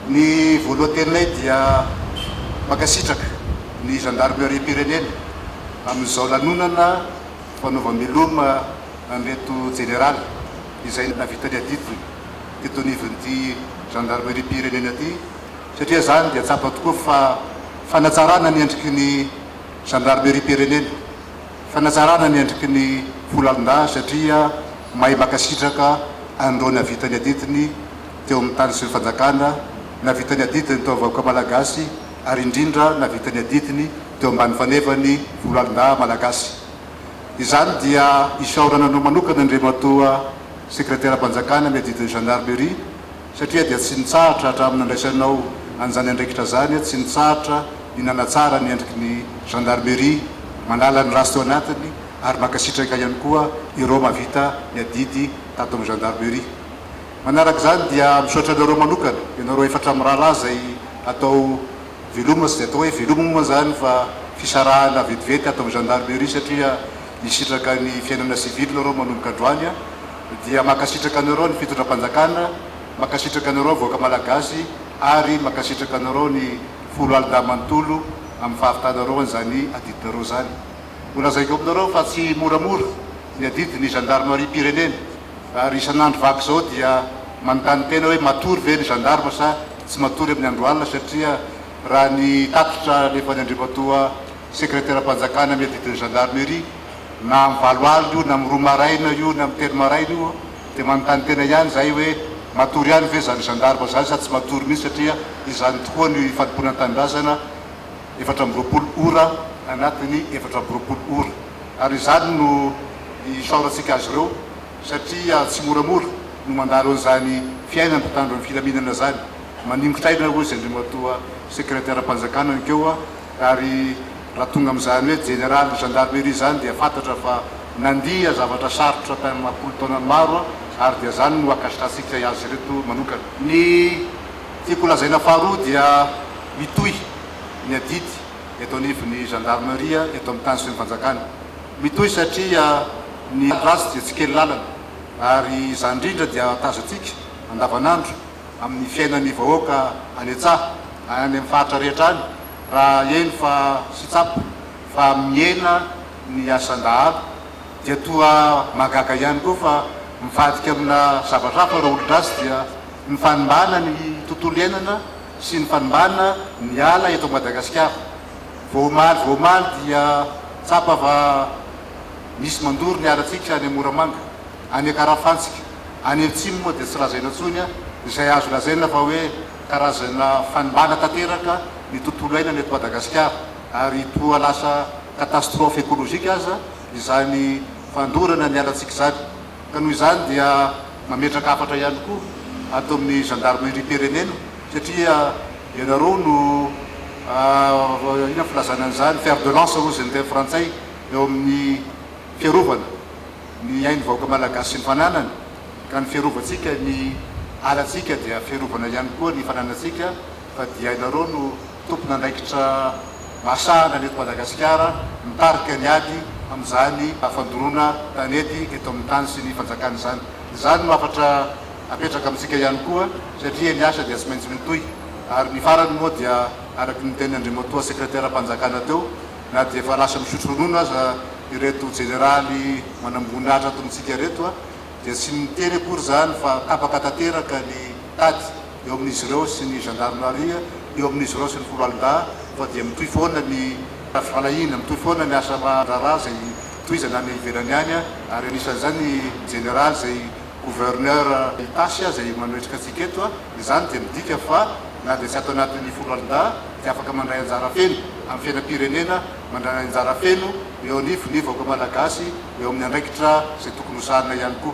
Ny voalohan-teninay dia makasitraka ny gendarmerie pirenena amin'izao lanonana fanaovam-miloma anreto jeneraly izay navitany adidiny teto anivon'ity gendarmerie pirenena ty, satria zany dia tsapa tokoa fa fanatsarana ny endriky ny gendarmerie pirenena, fanatsarana ny endriky ny folo-alin-dahy satria mahay makasitraka andro navitany adidiny teo amin'ny tany sy ny fanjakana, navitany adidiny teo vahoaka malagasy, ary indrindra navitany adidiny teo ambany fanevany folo-alin-dahy malagasy. Izany dia isaorana anao manokana andriamatoa sekretera-panjakana miadidiny gendarmerie, satria dia tsy nitsahatra hatramin'ny andraisanao an'izany andraikitra zany, tsy nitsahatra ny nanatsara ny endriky ny gendarmerie manala ny rasy teo anatiny ary makasitraka ihany koa ireo mavita ny adidy tato amin'ny gendarmerie. Manaraka zany dia misaotra anareo manokana, ianareo efatra amin'ny rahalahy zay atao veloma, sy atao hoe veloma moa zany fa fisarahana vetivety ato amin'ny gendarmerie satria hisitraka ny fiainana sivily nareo manomboka androany, dia makasitraka anareo ny fitondram-panjakana, makasitraka anareo vahoaka malagasy ary makasitraka anareo ny folo alin-dahy manontolo amin'ny fahavitanareo an'izany adidinareo zany. Olazaiko aminareo fa tsy moramora ny adidiny gendarmerie pirenena, ary isan'andro vaky zao dia manontany tena hoe matory ve ny gendarme sa tsy matory amin'ny andro alina, satria raha ny tatitra lefa ny andriamatoa sekretera-panjakana miadidiny gendarmerie na amin'ny valo alina io na amin'ny roa maraina io na amin'ny telo maraina io dia manontany tena ihany zay hoe matory ihany ve zany gendarme zany sa tsy matory mihitsy, satria izany tokoa ny fadimpona an-tanindrazana 420 ora anatiny 420 ora, ary izany no isaorantsika azy ireo satria tsy moramora no mandalo an'izany fiainana mpitandro amin'ny filaminana zany. Manimbotraina hoy izy andriamatoa sekretera-panjakana nkeo, ary raha tonga amin'izany hoe generaly gendarmerie zany dia fantatra fa nandia zavatra sarotra tany mampolo taona maro, ary dia zany no akasitratsika azy reto manokana. Ny tiako lazaina faharoa dia mitohy ny adidy eto anivon'ny gendarmerie eto amin'ny tany sy ny fanjakana. Mitohy satria ny ratsy dia tsy kely lalana, ary izany indrindra dia tazantsika andavanandro amin'ny fiainan'ny vahoaka any antsaha any amin'ny faritra rehetra any, raha eny fa sy tsapo fa miena ny asan-dahalo dia toa magaga ihany koa fa mivadika amina zavatra hafa raha olon-dratsy dia ny fanimbana ny tontolo iainana sy ny fanimbana ny ala eto Madagasikara. Voamaly dia tsapa fa misy mandory ny alatsika any Moramanga, any Karafantsika, any Atsimo moa dia tsy lazaina intsony izay azo lazaina fa hoe karazana fanimbana tanteraka ny tontolo iainana eto Madagasikara, ary toa lasa katastrofe ekôlôzika aza izany fandorana ny alatsika zany. Ka noho izany dia mametraka hafatra ihany koa ato amin'ny gendarmerie pirenena, satria ianareo no ina filazana an'izany fer de lance hoy izay ny teny frantsay eo amin'ny fiarovana ny ainy vahoaka malagasy sy ny fananany, ka ny fiarovantsika ny alatsika dia fiarovana ihany koa ny fananatsika, fa dia ianareo no tompona andraikitra masahana neto Madagasikara mitarika ny ady amin'izany fandoroana tanety eto amin'ny tany sy ny fanjakana zany. Izany no afatra apetraka amintsika ihany koa satria ny asa dia tsy maintsy mitohy, ary ny farany moa dia araky ny teny andriamatoa sekretera-panjakana teo, na dia efa lasa misotro ronono aza ireto jeneraly manambonatra atontsika reto dia tsy miteny akory zany fa tapaka tanteraka ny tady eo amin'izy ireo sy ny gendarmerie, eo amin'izy ireo sy ny folo alin-dahy, fa dia mitohy foana ny falahina, mitohy foana ny asa marara zay tohizana any ivelany any, ary anisan'izany ny generaly zay gouverneur tasy zay manoetrika atsika eto, izany dia midika fa na dia tsy atao anatin'ny folo alin-dahy dia afaka mandray anjara feno amin'ny fiainam-pirenena, mandray anjara feno eo anivony vahoaka malagasy eo amin'ny andraikitra zay tokony hosarina ihany koa.